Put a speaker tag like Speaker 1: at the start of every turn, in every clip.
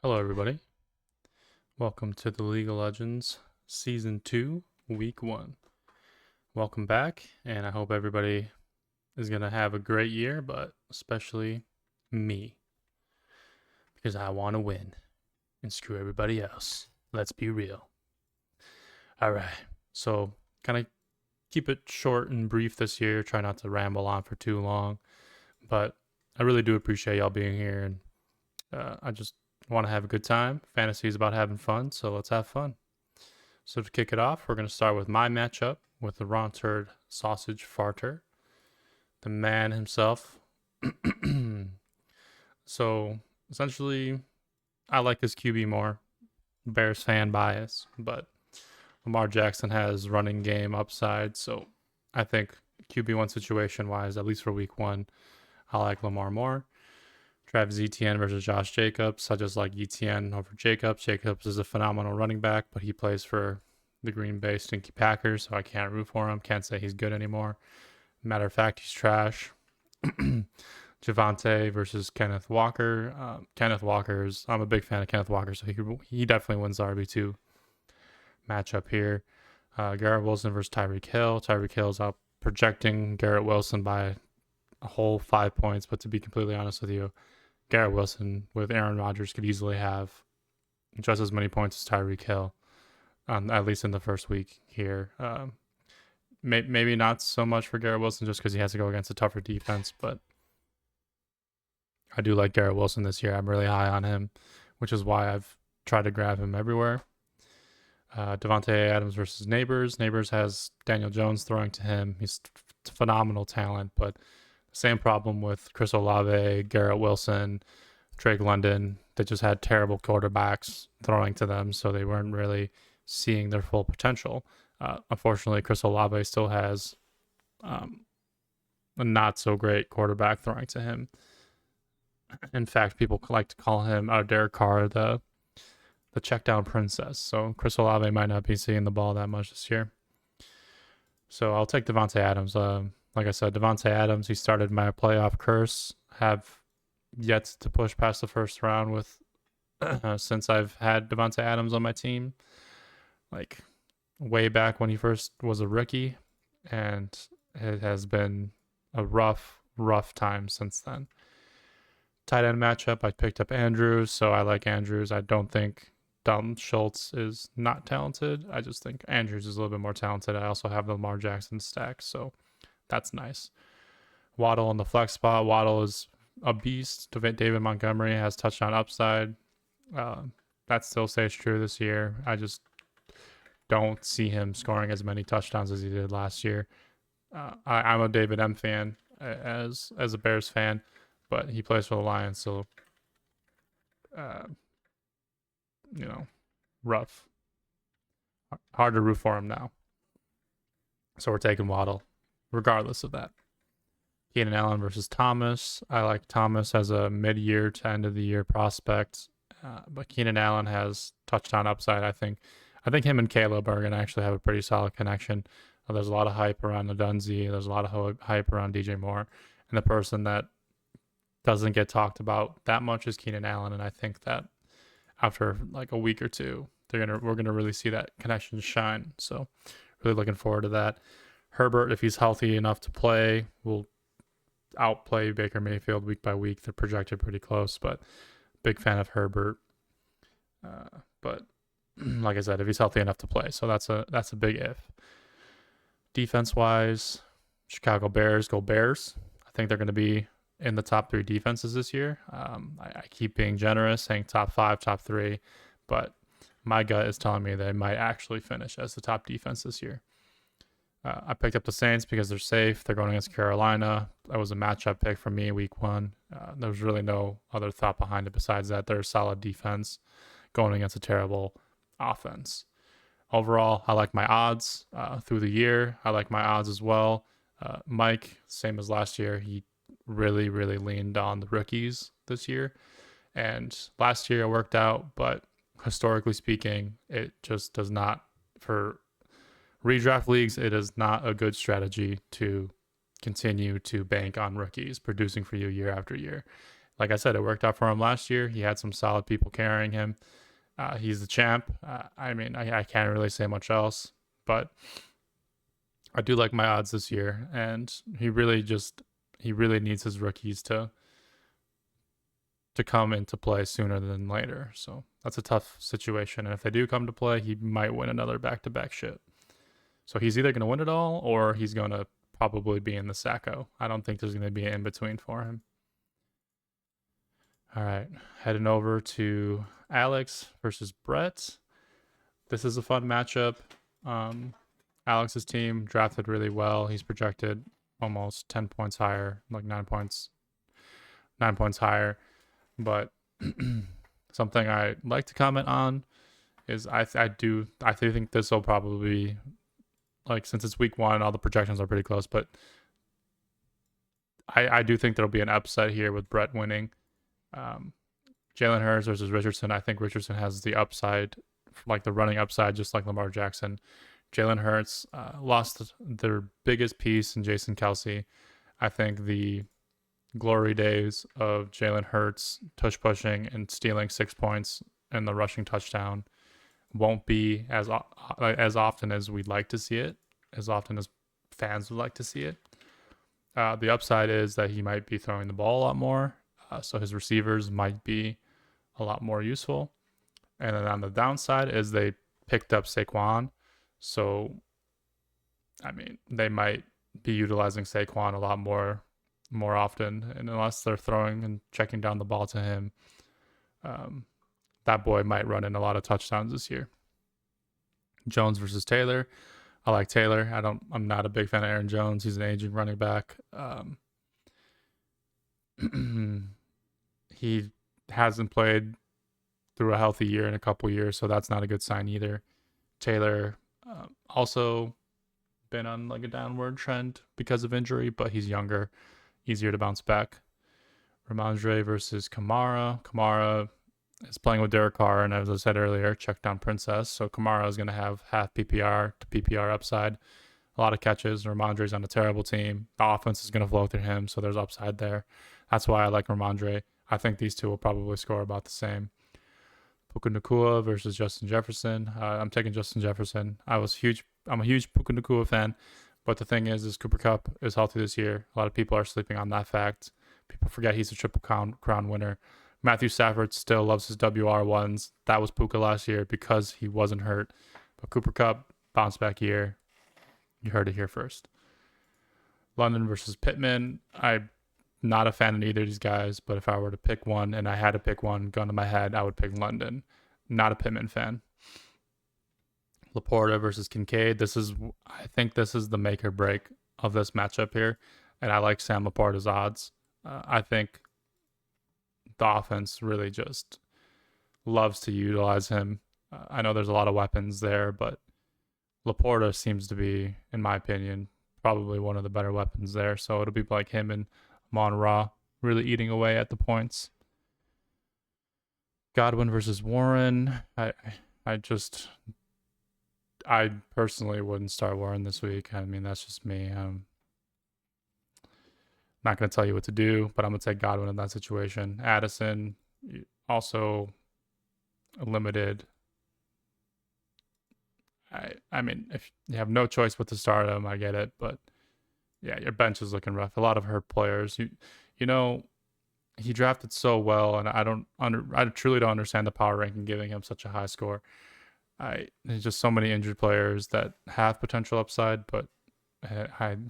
Speaker 1: Hello, everybody. Welcome to the League of Legends Season 2, Week 1. Welcome back, and I hope everybody is going to have a great year, but especially me, because I want to win and screw everybody else. Let's be real. All right, so kind of keep it short and brief this year, try not to ramble on for too long, but I really do appreciate y'all being here, and I just want to have a good time. Fantasy is about having fun, so let's have fun. So to kick it off, we're going to start with my matchup with the Ronturd Sausage Farter, the man himself. So essentially, I like his QB more. Bears fan bias, but Lamar Jackson has running game upside, so I think QB1 situation wise, at least for week one, I like Lamar more. Travis Etienne versus Josh Jacobs. I just like Etienne over Jacobs. Jacobs is a phenomenal running back, but he plays for the Green Bay Stinky Packers, so I can't root for him. Can't say he's good anymore. Matter of fact, he's trash. Javante versus Kenneth Walker. Kenneth Walker's. I'm a big fan of Kenneth Walker, so he definitely wins the RB2 matchup here. Garrett Wilson versus Tyreek Hill. Tyreek Hill's out projecting Garrett Wilson by a whole 5 points, but to be completely honest with you, Garrett Wilson with Aaron Rodgers could easily have just as many points as Tyreek Hill, at least in the first week here. Maybe not so much for Garrett Wilson just because he has to go against a tougher defense, but I do like Garrett Wilson this year. I'm really high on him, which is why I've tried to grab him everywhere. Devontae Adams versus Neighbors. Neighbors has Daniel Jones throwing to him. He's phenomenal talent, but same problem with Chris Olave, Garrett Wilson, Drake London. They just had terrible quarterbacks throwing to them, so they weren't really seeing their full potential. Unfortunately, Chris Olave still has a not so great quarterback throwing to him. In fact, people like to call him Derek Carr the check down princess. So Chris Olave might not be seeing the ball that much this year. So I'll take Devontae Adams. Like I said, Devontae Adams, he started my playoff curse. Have yet to push past the first round with since I've had Devontae Adams on my team. Like way back when he first was a rookie, and it has been a rough time since then. Tight end matchup, I picked up Andrews, so I like Andrews. I don't think Dalton Schultz is not talented. I just think Andrews is a little bit more talented. I also have the Lamar Jackson stack, so that's nice. Waddle in the flex spot. Waddle is a beast. David Montgomery has touchdown upside. That still stays true this year. I just don't see him scoring as many touchdowns as he did last year. I'm a David M fan as a Bears fan, but he plays for the Lions, so rough. Hard to root for him now. So we're taking Waddle, regardless of that. Keenan Allen versus Thomas. I like Thomas as a mid-year to end of the year prospect, but Keenan Allen has touchdown upside. I think him and Caleb are going to actually have a pretty solid connection. There's a lot of hype around Odunze. There's a lot of hype around DJ Moore, and the person that doesn't get talked about that much is Keenan Allen. And I think that after like a week or two, we're gonna really see that connection shine. So really looking forward to that. Herbert, if he's healthy enough to play, will outplay Baker Mayfield week by week. They're projected pretty close, but big fan of Herbert. But like I said, if he's healthy enough to play, so that's a big if. Defense wise, Chicago Bears, go Bears. I think they're going to be in the top 3 defenses this year. I keep being generous, saying top 5, top 3, but my gut is telling me they might actually finish as the top defense this year. I picked up the Saints because they're safe. They're going against Carolina. That was a matchup pick for me week 1. There was really no other thought behind it besides that they're a solid defense going against a terrible offense. Overall, I like my odds through the year. I like my odds as well. Mike, same as last year, he really leaned on the rookies this year. And last year it worked out, but historically speaking, it just does not, for redraft leagues, it is not a good strategy to continue to bank on rookies producing for you year after year. like I said, it worked out for him last year. He had some solid people carrying him. He's the champ. I mean, I can't really say much else, but I do like my odds this year, and he really needs his rookies to come into play sooner than later. So that's a tough situation, and if they do come to play, he might win another back-to-back shit. So he's either going to win it all, or he's going to probably be in the Sacco. I don't think there's going to be an in-between for him. All right, heading over to Alex versus Brett. This is a fun matchup. Alex's team drafted really well. He's projected almost 10 points higher, like 9 points higher. But something I like to comment on is I think this will probably be, like, since it's week 1, all the projections are pretty close, but I do think there'll be an upset here with Brett winning. Jalen Hurts versus Richardson. I think Richardson has the upside, like the running upside, just like Lamar Jackson. Jalen Hurts lost their biggest piece in Jason Kelce. I think the glory days of Jalen Hurts tush pushing and stealing 6 points and the rushing touchdown won't be as often as we'd like to see it, as often as fans would like to see it. The upside is that he might be throwing the ball a lot more, so his receivers might be a lot more useful. And then on the downside is they picked up Saquon, so I mean they might be utilizing Saquon a lot more often, and unless they're throwing and checking down the ball to him, that boy might run in a lot of touchdowns this year. Jones versus Taylor. I like Taylor. I'm not a big fan of Aaron Jones. He's an aging running back. He hasn't played through a healthy year in a couple years, so that's not a good sign either. Taylor also been on like a downward trend because of injury, but he's younger, easier to bounce back. Ramondre versus Kamara. Kamara is playing with Derek Carr, and as I said earlier, check down Princess. So Kamara is going to have half PPR to PPR upside. A lot of catches. Ramondre's on a terrible team. The offense is going to flow through him, so there's upside there. That's why I like Ramondre. I think these two will probably score about the same. Puka Nacua versus Justin Jefferson. I'm taking Justin Jefferson. I'm a huge Puka Nacua fan, but the thing is Cooper Kupp is healthy this year. A lot of people are sleeping on that fact. People forget he's a Triple Crown winner. Matthew Stafford still loves his WR1s. That was Puka last year because he wasn't hurt. But Cooper Kupp, bounce back year. You heard it here first. London versus Pittman. I'm not a fan of either of these guys, but if I were to pick one and I had to pick one, gun to my head, I would pick London. Not a Pittman fan. Laporta versus Kincaid. I think this is the make or break of this matchup here, and I like Sam Laporta's odds. I think the offense really just loves to utilize him. I know there's a lot of weapons there, but Laporta seems to be, in my opinion, probably one of the better weapons there. So it'll be like him and Amon-Ra really eating away at the points. Godwin versus Warren. I personally wouldn't start Warren this week. I mean, that's just me. Not going to tell you what to do, but I'm going to take Godwin in that situation. Addison, also limited. I mean, if you have no choice but to start him, I get it. But yeah, your bench is looking rough. A lot of hurt players. You know, he drafted so well, and I truly don't understand the power ranking giving him such a high score. There's just so many injured players that have potential upside, but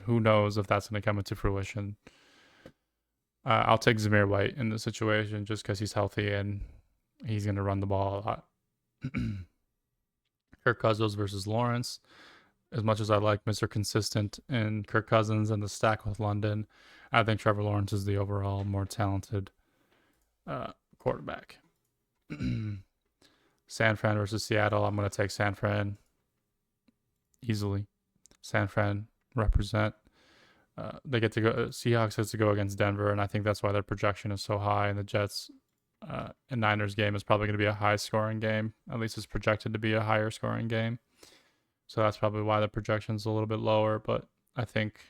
Speaker 1: who knows if that's going to come into fruition. I'll take Zamir White in this situation just because he's healthy and he's going to run the ball a lot. Kirk Cousins versus Lawrence. As much as I like Mr. Consistent and Kirk Cousins and the stack with London, I think Trevor Lawrence is the overall more talented quarterback. San Fran versus Seattle. I'm going to take San Fran easily. San Fran represent. They get to go. Seahawks gets to go against Denver, and I think that's why their projection is so high. And the Jets and Niners game is probably going to be a high-scoring game. At least it's projected to be a higher-scoring game. So that's probably why the projection's a little bit lower. But I think,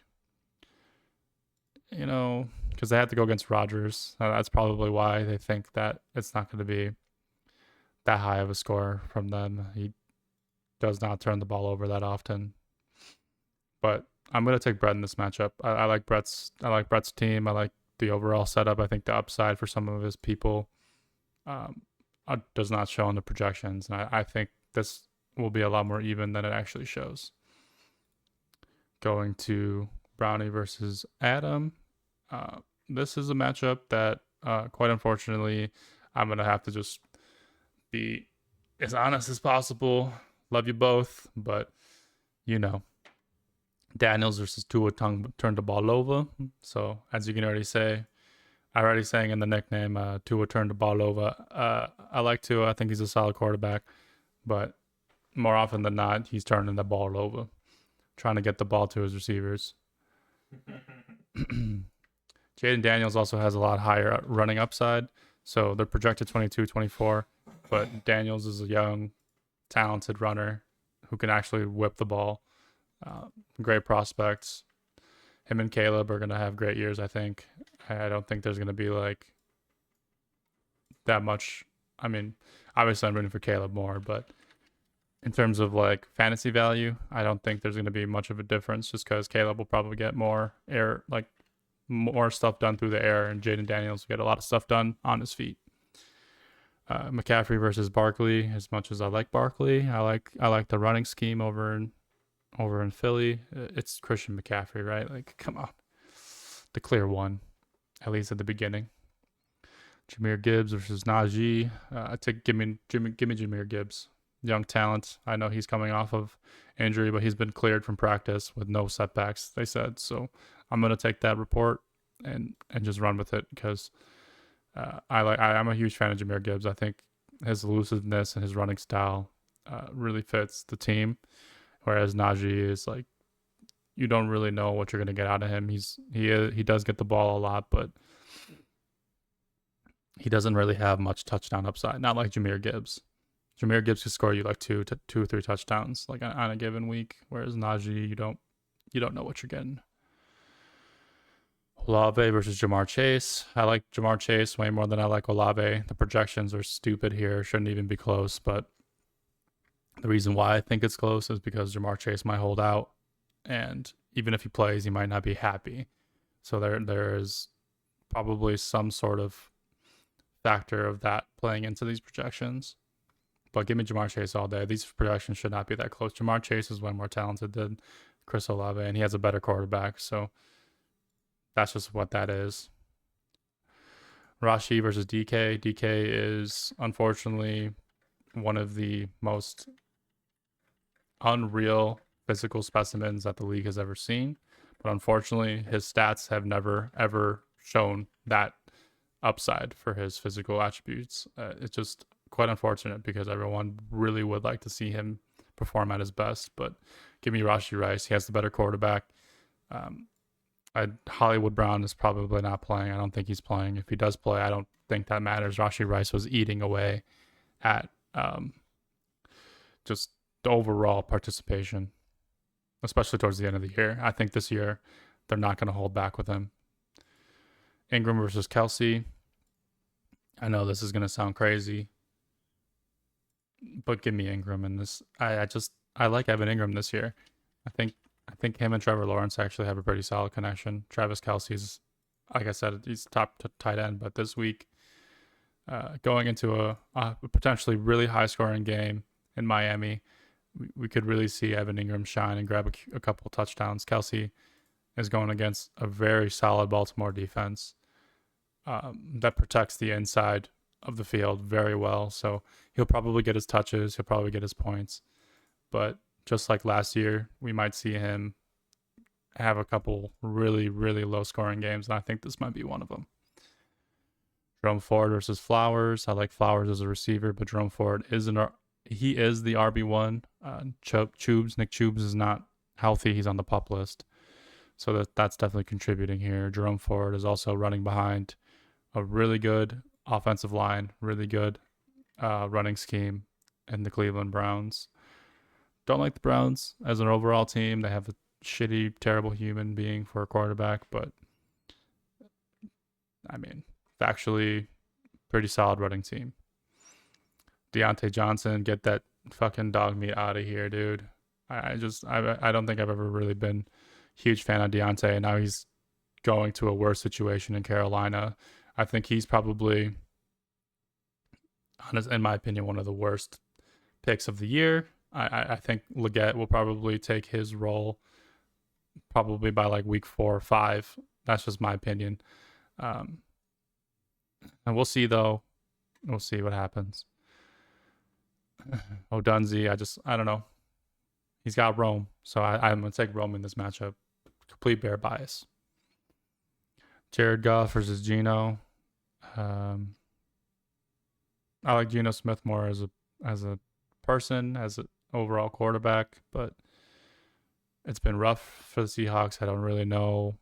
Speaker 1: because they had to go against Rodgers. That's probably why they think that it's not going to be that high of a score from them. He does not turn the ball over that often. But I'm going to take Brett in this matchup. I like Brett's team. I like the overall setup. I think the upside for some of his people does not show in the projections, and I think this will be a lot more even than it actually shows. Going to Brownie versus Adam. This is a matchup that, quite unfortunately, I'm going to have to just be as honest as possible. Love you both, but, Daniels versus Tua turned the ball over. So, as you can already say, I already saying in the nickname, Tua turned the ball over. I like Tua. I think he's a solid quarterback, but more often than not, he's turning the ball over, trying to get the ball to his receivers. Jaden Daniels also has a lot higher running upside, so they're projected 22-24, but Daniels is a young, talented runner who can actually whip the ball. Great prospects. Him and Caleb are going to have great years, I think. I don't think there's going to be like that much. I mean, obviously I'm rooting for Caleb more, but in terms of like fantasy value, I don't think there's going to be much of a difference just because Caleb will probably get more stuff done through the air, and Jaden Daniels will get a lot of stuff done on his feet. McCaffrey versus Barkley. As much as I like Barkley, I like the running scheme over in Philly. It's Christian McCaffrey, right? Like, come on, the clear one, at least at the beginning. Jahmyr Gibbs versus Najee. Give me Jahmyr Gibbs. Young talent. I know he's coming off of injury, but he's been cleared from practice with no setbacks, they said. So I'm gonna take that report and just run with it because I'm a huge fan of Jahmyr Gibbs. I think his elusiveness and his running style really fits the team, whereas Najee is like, you don't really know what you're gonna get out of him. He does get the ball a lot, but he doesn't really have much touchdown upside. Not like Jahmyr Gibbs. Jahmyr Gibbs could score you like two or three touchdowns like on a given week, whereas Najee, you don't know what you're getting. Olave versus Jamar Chase. I like Jamar Chase way more than I like Olave. The projections are stupid here. Shouldn't even be close, but the reason why I think it's close is because Jamar Chase might hold out, and even if he plays, he might not be happy. So there is probably some sort of factor of that playing into these projections. But give me Jamar Chase all day. These projections should not be that close. Jamar Chase is way more talented than Chris Olave, and he has a better quarterback. So that's just what that is. Rashee versus DK. DK is unfortunately one of the most unreal physical specimens that the league has ever seen. But unfortunately, his stats have never, ever shown that upside for his physical attributes. It's just quite unfortunate because everyone really would like to see him perform at his best. But give me Rashee Rice. He has the better quarterback. Hollywood Brown is probably not playing. I don't think he's playing. If he does play, I don't think that matters. Rashee Rice was eating away at just the overall participation, especially towards the end of the year. I think this year they're not going to hold back with him. Ingram versus Kelsey. I know this is going to sound crazy, but give me Ingram in this. I like Evan Ingram this year. I think him and Trevor Lawrence actually have a pretty solid connection. Travis Kelce's, like I said, he's top tight end, but this week, going into a potentially really high scoring game in Miami, we could really see Evan Ingram shine and grab a couple touchdowns. Kelce is going against a very solid Baltimore defense that protects the inside of the field very well. So he'll probably get his touches. He'll probably get his points. But just like last year, we might see him have a couple really, really low scoring games. And I think this might be one of them. Jerome Ford versus Flowers. I like Flowers as a receiver, but Jerome Ford is he is the RB1. Nick Chubes is not healthy. He's on the PUP list. So that's definitely contributing here. Jerome Ford is also running behind a really good offensive line, really good running scheme in the Cleveland Browns. Don't like the Browns as an overall team. They have a shitty, terrible human being for a quarterback, but I mean, factually, pretty solid running team. Deontay Johnson, get that fucking dog meat out of here, dude. I don't think I've ever really been a huge fan of Deontay, and now he's going to a worse situation in Carolina. I think he's probably, in my opinion, one of the worst picks of the year. I think Leggett will probably take his role probably by like week 4 or 5. That's just my opinion. And we'll see though. We'll see what happens. Odunze, I don't know. He's got Rome, so I'm gonna take Rome in this matchup. Complete bear bias. Jared Goff versus Geno. I like Geno Smith more as a person, as an overall quarterback, but it's been rough for the Seahawks. I don't really know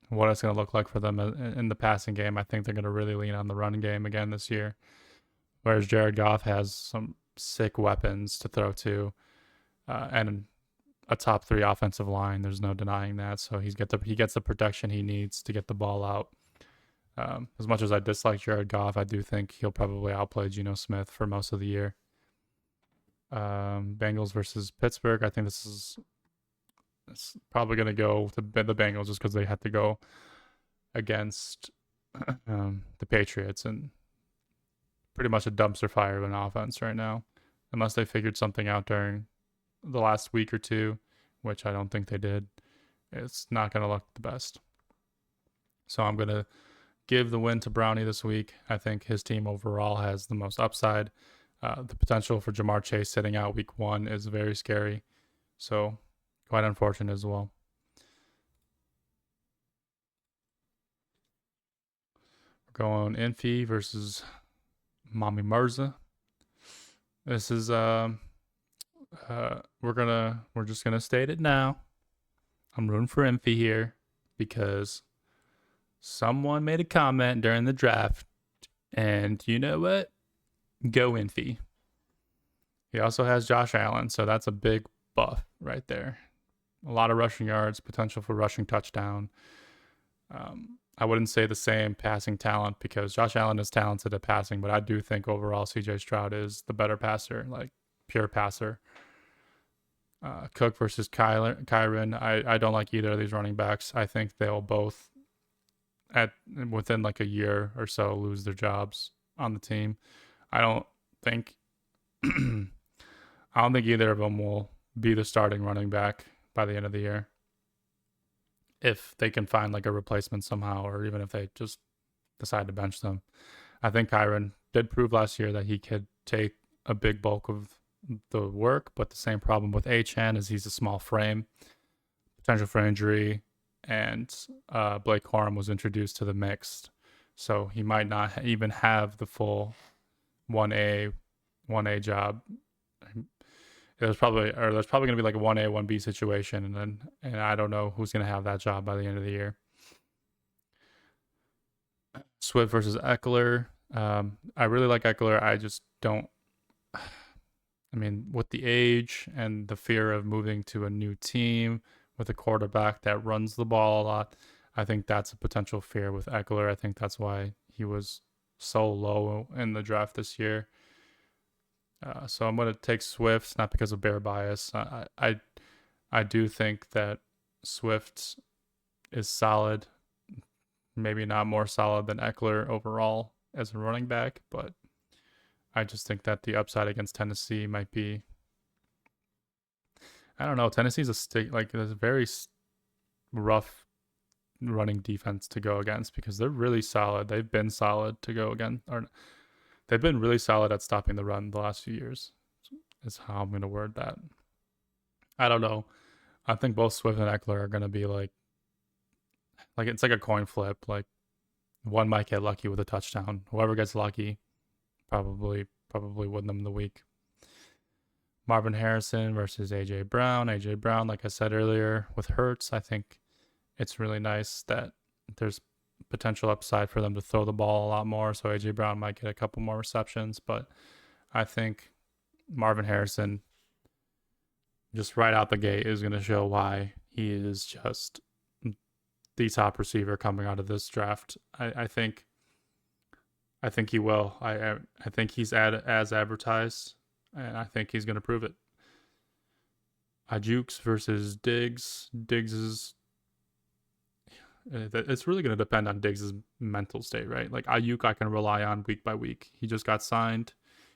Speaker 1: what it's going to look like for them in the passing game. I think they're going to really lean on the run game again this year, whereas Jared Goff has some sick weapons to throw to, and a top 3 offensive line. There's no denying that. So he gets the protection he needs to get the ball out. As much as I dislike Jared Goff, I do think he'll probably outplay Geno Smith for most of the year. Bengals versus Pittsburgh. I think it's probably going to go to the Bengals just because they had to go against the Patriots, and pretty much a dumpster fire of an offense right now, unless they figured something out during the last week or 2, which I don't think they did. It's not going to look the best. So I'm going to give the win to Brownie this week. I think his team overall has the most upside. The potential for Jamar Chase sitting out week 1 is very scary. So quite unfortunate as well. We're going Infi versus Mommy Mirza. This is we're just gonna state it now. I'm rooting for Infi here because someone made a comment during the draft, and you know what? Go Infi. He also has Josh Allen, so that's a big buff right there. A lot of rushing yards, potential for rushing touchdown. I wouldn't say the same passing talent because Josh Allen is talented at passing, but I do think overall CJ Stroud is the better passer, like pure passer. Cook versus Kyren. I don't like either of these running backs. I think they'll both within like a year or so lose their jobs on the team. I don't think either of them will be the starting running back by the end of the year, if they can find like a replacement somehow, or even if they just decide to bench them. I think Kyren did prove last year that he could take a big bulk of the work, but the same problem with Achane is he's a small frame, potential for injury, and Blake Corum was introduced to the mix, so he might not even have the full 1A job. There's probably going to be like a 1A 1B situation, and I don't know who's going to have that job by the end of the year. Swift versus Eckler. I really like Eckler. I just don't. I mean, with the age and the fear of moving to a new team with a quarterback that runs the ball a lot, I think that's a potential fear with Eckler. I think that's why he was so low in the draft this year. So I'm going to take Swift, not because of bear bias. I do think that Swift is solid, maybe not more solid than Eckler overall as a running back, but I just think that the upside against Tennessee might be, I don't know. Tennessee's there's a very rough running defense to go against because they're really solid. They've been solid to go against, or they've been really solid at stopping the run the last few years, is how I'm going to word that. I don't know. I think both Swift and Eckler are going to be like it's like a coin flip. Like one might get lucky with a touchdown. Whoever gets lucky probably win them the week. Marvin Harrison versus AJ Brown. AJ Brown, like I said earlier, with Hurts, I think it's really nice that there's potential upside for them to throw the ball a lot more. So AJ Brown might get a couple more receptions, but I think Marvin Harrison just right out the gate is going to show why he is just the top receiver coming out of this draft. I think he will. I think he's as advertised, and I think he's going to prove it. Jukes versus Diggs. Diggs is. It's really going to depend on Diggs' mental state, right? Like Ayuk, I can rely on week by week. He just got signed.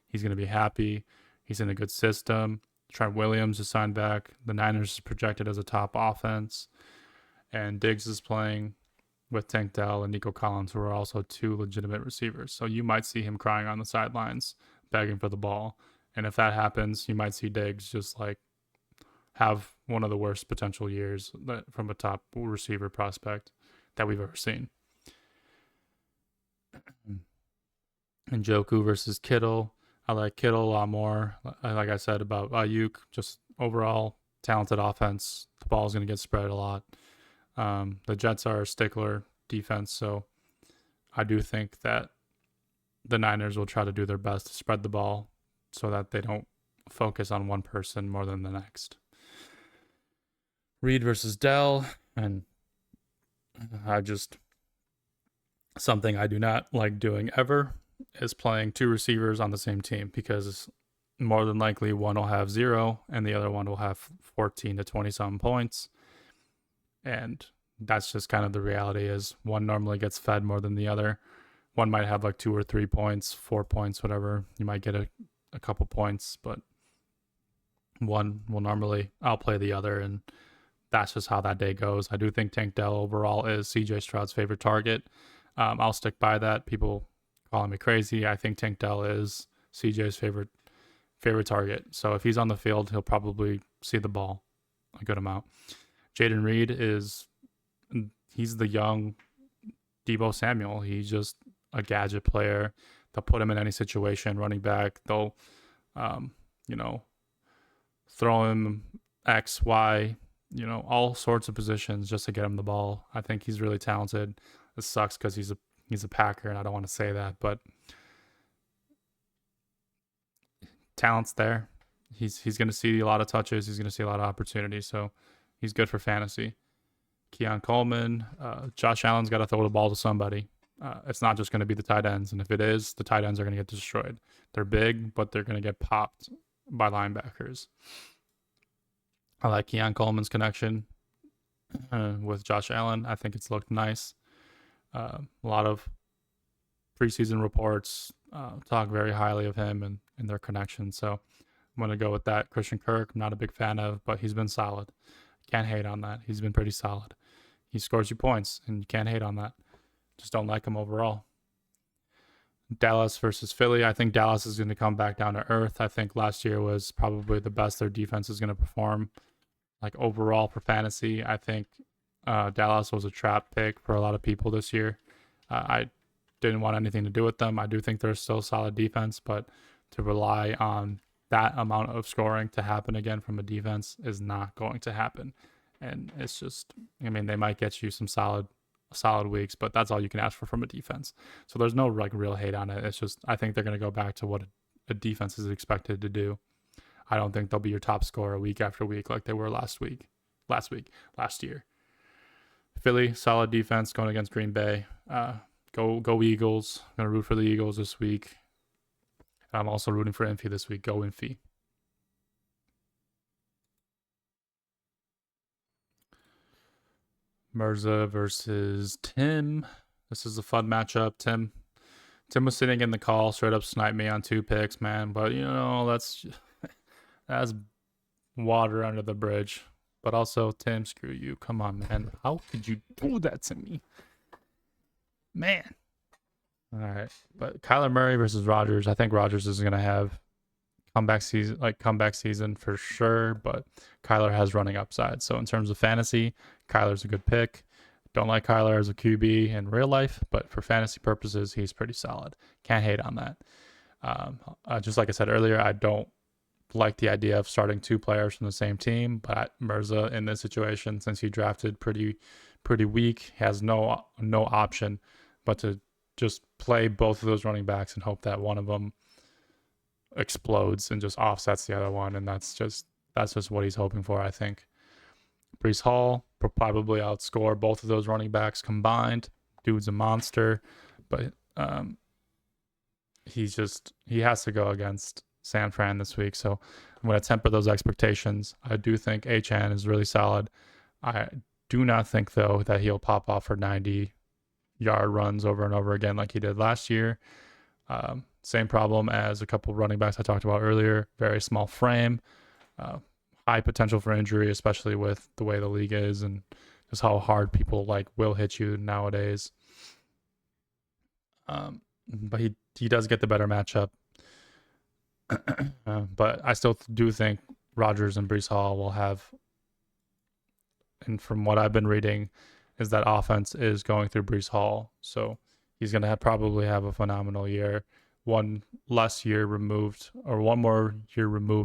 Speaker 1: He's going to be happy. He's in a good system. Trent Williams is signed back. The Niners is projected as a top offense. And Diggs is playing with Tank Dell and Nico Collins, who are also two legitimate receivers. So you might see him crying on the sidelines, begging for the ball. And if that happens, you might see Diggs just like have one of the worst potential years from a top receiver prospect that we've ever seen. Njoku versus Kittle. I like Kittle a lot more. Like I said about Ayuk, just overall talented offense. The ball is going to get spread a lot. The Jets are a stickler defense, so I do think that the Niners will try to do their best to spread the ball so that they don't focus on one person more than the next. Reed versus Dell, and something I do not like doing ever is playing two receivers on the same team, because more than likely one will have 0 and the other one will have 14 to 20 something points. And that's just kind of the reality, is one normally gets fed more than the other. One might have like 2 or 3 points, 4 points, whatever. You might get a couple points, but one will normally outplay the other, and that's just how that day goes. I do think Tank Dell overall is CJ Stroud's favorite target. I'll stick by that. People calling me crazy. I think Tank Dell is CJ's favorite target. So if he's on the field, he'll probably see the ball a good amount. Jaden Reed he's the young Deebo Samuel. He's just a gadget player. They'll put him in any situation, running back. They'll, throw him X, Y, all sorts of positions just to get him the ball. I think he's really talented. It sucks because he's a Packer, and I don't want to say that, but talent's there. He's going to see a lot of touches. He's going to see a lot of opportunities, so he's good for fantasy. Keon Coleman, Josh Allen's got to throw the ball to somebody. It's not just going to be the tight ends, and if it is, the tight ends are going to get destroyed. They're big, but they're going to get popped by linebackers. I like Keon Coleman's connection with Josh Allen. I think it's looked nice. A lot of preseason reports talk very highly of him and their connection. So I'm going to go with that. Christian Kirk, I'm not a big fan of, but he's been solid. Can't hate on that. He's been pretty solid. He scores you points, and you can't hate on that. Just don't like him overall. Dallas versus Philly. I think Dallas is going to come back down to earth. I think last year was probably the best their defense is going to perform. Like overall for fantasy, I think Dallas was a trap pick for a lot of people this year. I didn't want anything to do with them. I do think they're still a solid defense, but to rely on that amount of scoring to happen again from a defense is not going to happen. And it's just, they might get you some solid weeks, but that's all you can ask for from a defense. So there's no like real hate on it. It's just, I think they're going to go back to what a defense is expected to do. I don't think they'll be your top scorer week after week like they were last year. Philly, solid defense going against Green Bay. Go Eagles. I'm going to root for the Eagles this week. I'm also rooting for Infi this week. Go Infi. Mirza versus Tim. This is a fun matchup. Tim was sitting in the call, straight up sniped me on 2 picks, man. But that's water under the bridge. But also, Tim, screw you. Come on, man. How could you do that to me? Man. All right. But Kyler Murray versus Rodgers. I think Rodgers is going to have comeback season for sure, but Kyler has running upside. So in terms of fantasy, Kyler's a good pick. Don't like Kyler as a QB in real life, but for fantasy purposes, he's pretty solid. Can't hate on that. Just like I said earlier, I don't like the idea of starting 2 players from the same team, but Mirza in this situation, since he drafted pretty weak, has no option but to just play both of those running backs and hope that one of them explodes and just offsets the other one, and that's just what he's hoping for, I think. Brees Hall will probably outscore both of those running backs combined. Dude's a monster, but he has to go against San Fran this week. So I'm going to temper those expectations. I do think Achane is really solid. I do not think, though, that he'll pop off for 90-yard runs over and over again like he did last year. Same problem as a couple running backs I talked about earlier. Very small frame, high potential for injury, especially with the way the league is and just how hard people will hit you nowadays. But he does get the better matchup. But I still do think Rodgers and Brees Hall will have, and from what I've been reading, is that offense is going through Brees Hall. So he's going to probably have a phenomenal year. One more year removed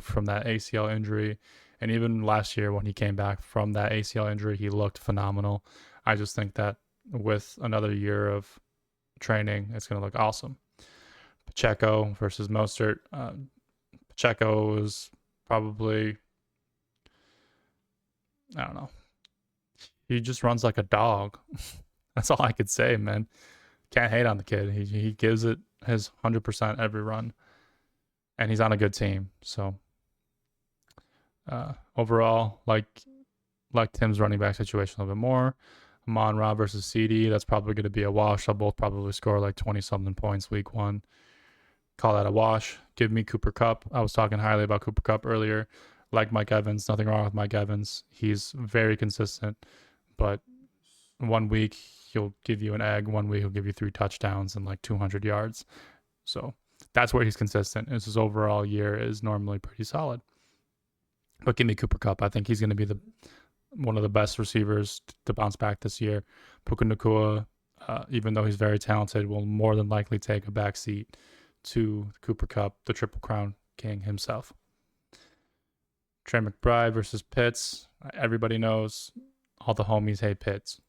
Speaker 1: from that ACL injury. And even last year when he came back from that ACL injury, he looked phenomenal. I just think that with another year of training, it's going to look awesome. Pacheco versus Mostert. Pacheco is probably, I don't know. He just runs like a dog. That's all I could say, man. Can't hate on the kid. He gives it his 100% every run. And he's on a good team. So overall, like Tim's running back situation a little bit more. Amon-Ra versus CD, that's probably going to be a wash. They'll both probably score 20-something points week one. Call that a wash. Give me Cooper Kupp. I was talking highly about Cooper Kupp earlier. Like Mike Evans, nothing wrong with Mike Evans. He's very consistent, but 1 week he'll give you an egg. 1 week he'll give you 3 touchdowns and 200 yards. So that's where he's consistent. His overall year is normally pretty solid. But give me Cooper Kupp. I think he's going to be one of the best receivers to bounce back this year. Puka Nacua, even though he's very talented, will more than likely take a backseat to Cooper Kupp, the Triple Crown King himself. Trey McBride versus Pitts. Everybody knows all the homies hate Pitts.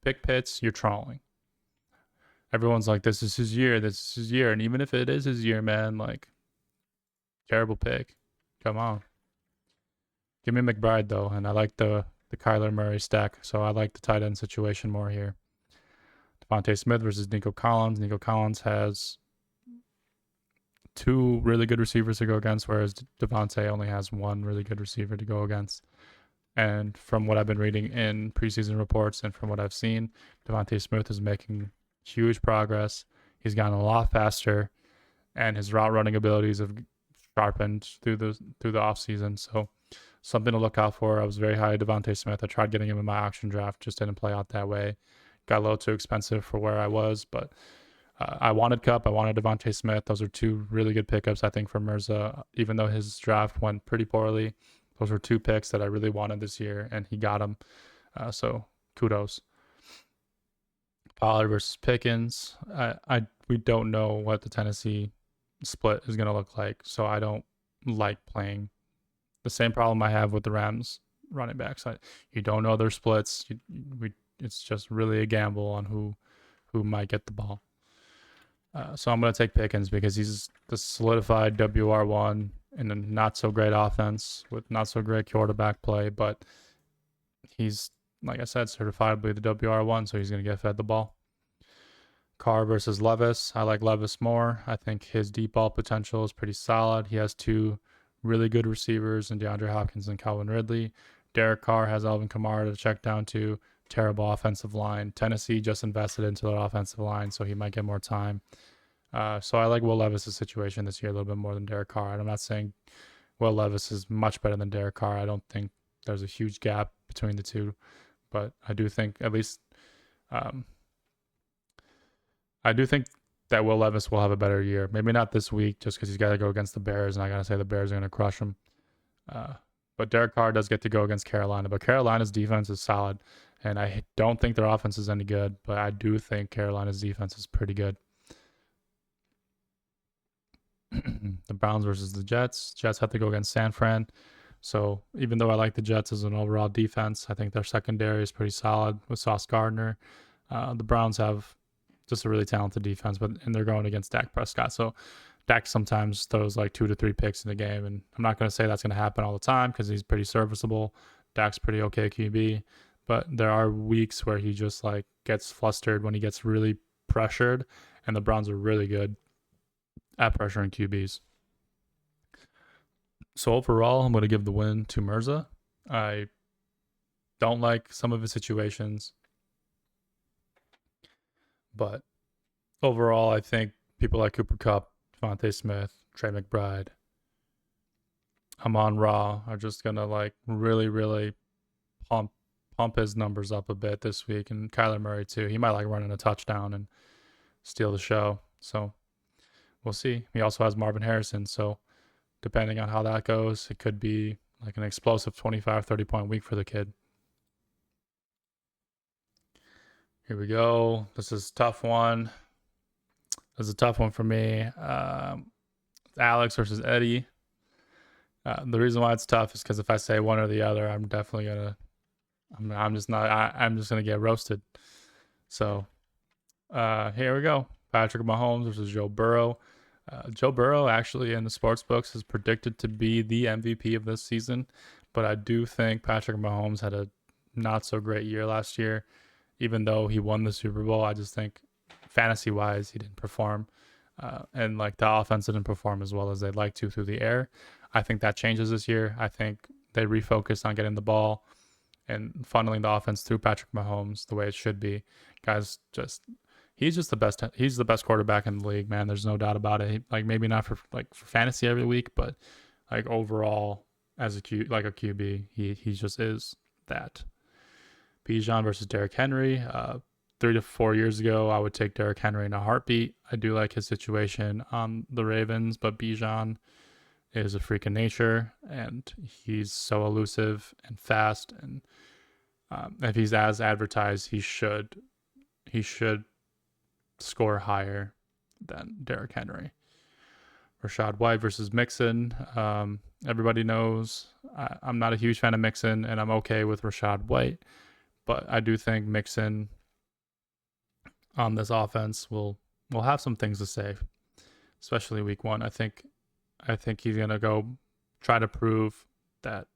Speaker 1: Pick Pitts, you're trolling. Everyone's like, this is his year. This is his year. And even if it is his year, man, terrible pick. Come on. Give me McBride, though. And I like the Kyler Murray stack. So I like the tight end situation more here. Devontae Smith versus Nico Collins. Nico Collins has 2 really good receivers to go against, whereas Devontae only has 1 really good receiver to go against. And from what I've been reading in preseason reports and from what I've seen, Devontae Smith is making huge progress. He's gotten a lot faster, and his route running abilities have sharpened through the offseason. So something to look out for. I was very high on Devontae Smith. I tried getting him in my auction draft, just didn't play out that way. Got a little too expensive for where I was, but I wanted Kupp. I wanted Devontae Smith. Those are 2 really good pickups, I think, for Mirza. Even though his draft went pretty poorly, those were 2 picks that I really wanted this year, and he got them. So kudos. Pollard versus Pickens. We don't know what the Tennessee split is going to look like, so I don't like playing. The same problem I have with the Rams running backs. You don't know their splits. It's just really a gamble on who might get the ball. So I'm going to take Pickens because he's the solidified WR1 in a not so great offense with not so great quarterback play, but he's, like I said, certifiably the WR1, so he's going to get fed the ball. Carr versus Levis. I like Levis more. I think his deep ball potential is pretty solid. He has 2 really good receivers in DeAndre Hopkins and Calvin Ridley. Derek Carr has Alvin Kamara to check down to. Terrible offensive line. Tennessee just invested into their offensive line, so he might get more time. So I like Will Levis' situation this year a little bit more than Derek Carr. And I'm not saying Will Levis is much better than Derek Carr. I don't think there's a huge gap between the two, but I do think at least I do think that Will Levis will have a better year. Maybe not this week just because he's got to go against the Bears, and I got to say the Bears are going to crush him. But Derek Carr does get to go against Carolina, but Carolina's defense is solid, and I don't think their offense is any good, but I do think Carolina's defense is pretty good. The Browns versus the Jets. Jets have to go against San Fran. So even though I like the Jets as an overall defense, I think their secondary is pretty solid with Sauce Gardner. The Browns have just a really talented defense, and they're going against Dak Prescott. So Dak sometimes throws 2 to 3 picks in the game, and I'm not going to say that's going to happen all the time because he's pretty serviceable, Dak's pretty okay QB, but there are weeks where he just like gets flustered when he gets really pressured, and the Browns are really good at pressuring QBs. So overall, I'm going to give the win to Mirza. I don't like some of his situations, but overall, I think people like Cooper Kupp, Devontae Smith, Trey McBride, Amon-Ra are just gonna like really, really pump his numbers up a bit this week, and Kyler Murray too. He might like run in a touchdown and steal the show. So we'll see. He also has Marvin Harrison, so depending on how that goes, it could be like an explosive 25, 30-point week for the kid. Here we go. This is a tough one. This is a tough one for me. Alex versus Eddie. The reason why it's tough is because if I say one or the other, I'm definitely gonna. I'm just not. I'm just gonna get roasted. So here we go. Patrick Mahomes versus Joe Burrow. Joe Burrow actually in the sports books is predicted to be the MVP of this season, but I do think Patrick Mahomes had a not so great year last year. Even though he won the Super Bowl, I just think fantasy wise he didn't perform, and like the offense didn't perform as well as they'd like to through the air. I think that changes this year. I think they refocus on getting the ball and funneling the offense through Patrick Mahomes the way it should be. Guys, he's just the best. He's the best quarterback in the league, man. There's no doubt about it. Like maybe not for fantasy every week, but like overall as a QB, he just is that. Bijan versus Derrick Henry. 3 to 4 years ago, I would take Derrick Henry in a heartbeat. I do like his situation on the Ravens, but Bijan is a freak of nature, and he's so elusive and fast. And if he's as advertised, he should score higher than Derrick Henry. Rachaad White versus Mixon. Everybody knows I'm not a huge fan of Mixon, and I'm okay with Rachaad White. But I do think Mixon on this offense will have some things to say, especially week one. I think he's gonna go try to prove that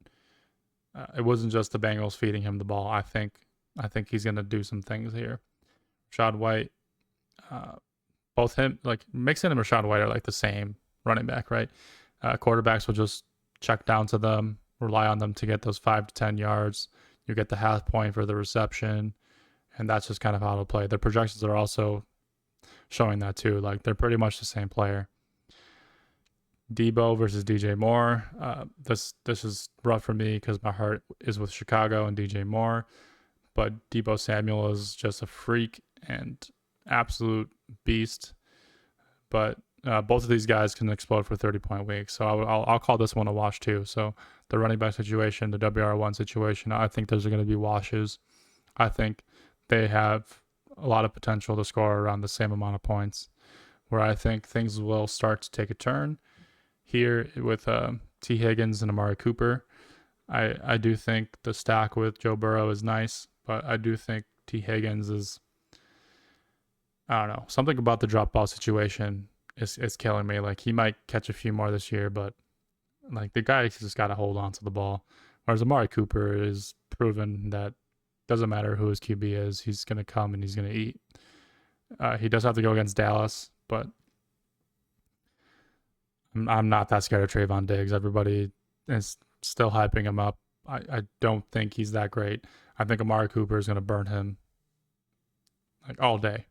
Speaker 1: it wasn't just the Bengals feeding him the ball. I think he's gonna do some things here. Rachaad White, both him like Mixon and Rachaad White are like the same running back, right? Quarterbacks will just check down to them, rely on them to get those 5 to 10 yards. You get the half point for the reception, and that's just kind of how it'll play. The projections are also showing that too. Like they're pretty much the same player. Debo versus DJ Moore. This is rough for me because my heart is with Chicago and DJ Moore, but Debo Samuel is just a freak and absolute beast. But both of these guys can explode for 30-point weeks, so I'll call this one a wash too. So the running back situation, the WR1 situation, I think those are going to be washes. I think they have a lot of potential to score around the same amount of points, where I think things will start to take a turn here with T. Higgins and Amari Cooper. I do think the stack with Joe Burrow is nice, but I do think T. Higgins is, I don't know, something about the drop ball situation is killing me. Like he might catch a few more this year, but like the guy just got to hold on to the ball. Whereas Amari Cooper is proven that doesn't matter who his QB is, he's going to come and he's going to eat. He does have to go against Dallas, but I'm not that scared of Trayvon Diggs. Everybody is still hyping him up. I don't think he's that great. I think Amari Cooper is going to burn him like all day.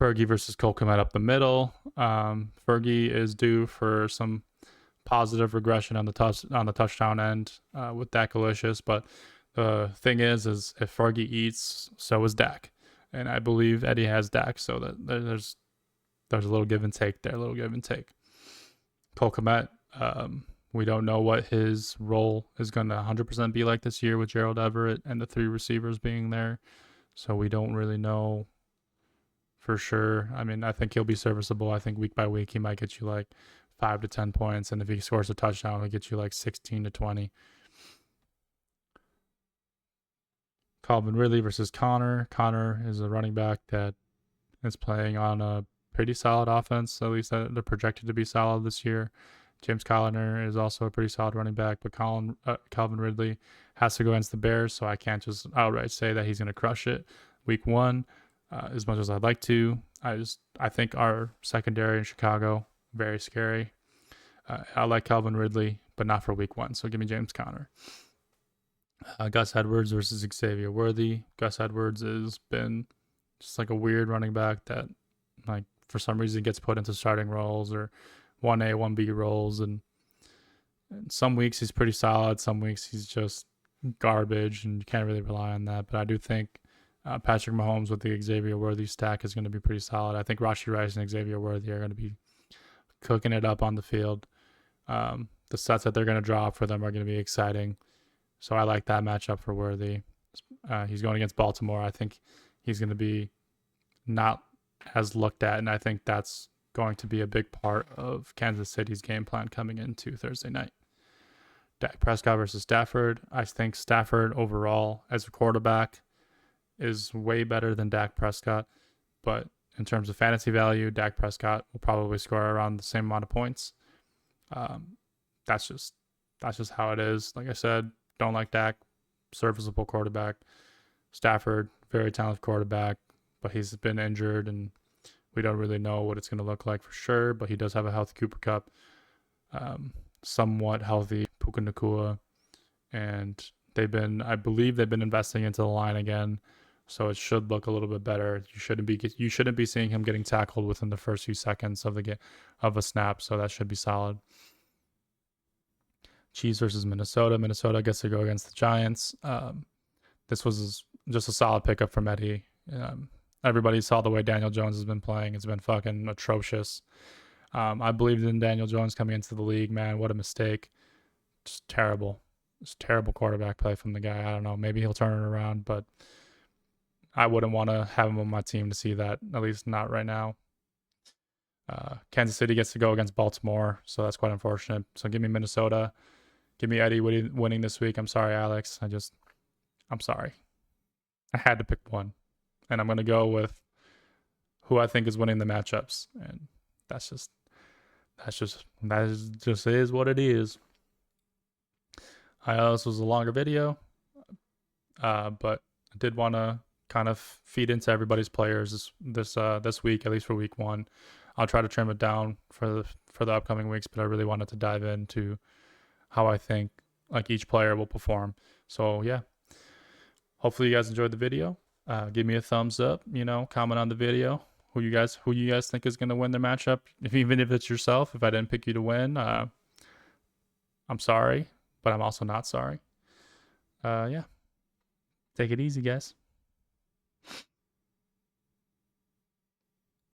Speaker 1: Fergie versus Cole Kmet up the middle. Fergie is due for some positive regression on the touchdown end with Dak Delicious, but the thing is if Fergie eats, so is Dak, and I believe Eddie has Dak, so that there's a little give and take there, Cole Kmet, we don't know what his role is going to 100% be like this year with Gerald Everett and the 3 receivers being there, so we don't really know for sure. I mean, I think he'll be serviceable. I think week by week he might get you like 5 to 10 points, and if he scores a touchdown, he'll get you like 16 to 20. Calvin Ridley versus Connor. Connor is a running back that is playing on a pretty solid offense. At least they're projected to be solid this year. James Conner is also a pretty solid running back, but Calvin Ridley has to go against the Bears, so I can't just outright say that he's going to crush it week 1 as much as I'd like to. I think our secondary in Chicago, very scary. I like Calvin Ridley, but not for week 1, so give me James Conner. Gus Edwards versus Xavier Worthy. Gus Edwards has been just like a weird running back that, like, for some reason gets put into starting roles or 1A, 1B roles. And some weeks he's pretty solid. Some weeks he's just garbage, and you can't really rely on that. But I do think Patrick Mahomes with the Xavier Worthy stack is going to be pretty solid. I think Rashee Rice and Xavier Worthy are going to be cooking it up on the field. The sets that they're going to draw for them are going to be exciting. So I like that matchup for Worthy. He's going against Baltimore. I think he's going to be not as looked at, and I think that's going to be a big part of Kansas City's game plan coming into Thursday night. Dak Prescott versus Stafford. I think Stafford overall as a quarterback is way better than Dak Prescott, but in terms of fantasy value, Dak Prescott will probably score around the same amount of points. That's just how it is. Like I said, don't like Dak, serviceable quarterback. Stafford, very talented quarterback, but he's been injured, and we don't really know what it's going to look like for sure. But he does have a healthy Cooper Kupp, somewhat healthy Puka Nacua, and I believe they've been investing into the line again, so it should look a little bit better. You shouldn't be seeing him getting tackled within the first few seconds of a snap, so that should be solid. Chiefs versus Minnesota. Minnesota gets to go against the Giants. This was just a solid pickup from Eddie. Everybody saw the way Daniel Jones has been playing. It's been fucking atrocious. I believed in Daniel Jones coming into the league, man. What a mistake. Just terrible. Just terrible quarterback play from the guy. I don't know. Maybe he'll turn it around, but I wouldn't want to have him on my team to see that, at least not right now. Kansas City gets to go against Baltimore, so that's quite unfortunate. So give me Minnesota. Give me Eddie winning this week. I'm sorry, Alex. I'm sorry. I had to pick one. And I'm going to go with who I think is winning the matchups. And that just is what it is. I know this was a longer video, but I did want to kind of feed into everybody's players this week, at least for week 1. I'll try to trim it down for the upcoming weeks, but I really wanted to dive into how I think like each player will perform. So yeah, hopefully you guys enjoyed the video. Give me a thumbs up, comment on the video who you guys think is going to win the matchup. Even if it's yourself, if I didn't pick you to win, I'm sorry, but I'm also not sorry. Yeah, take it easy, guys.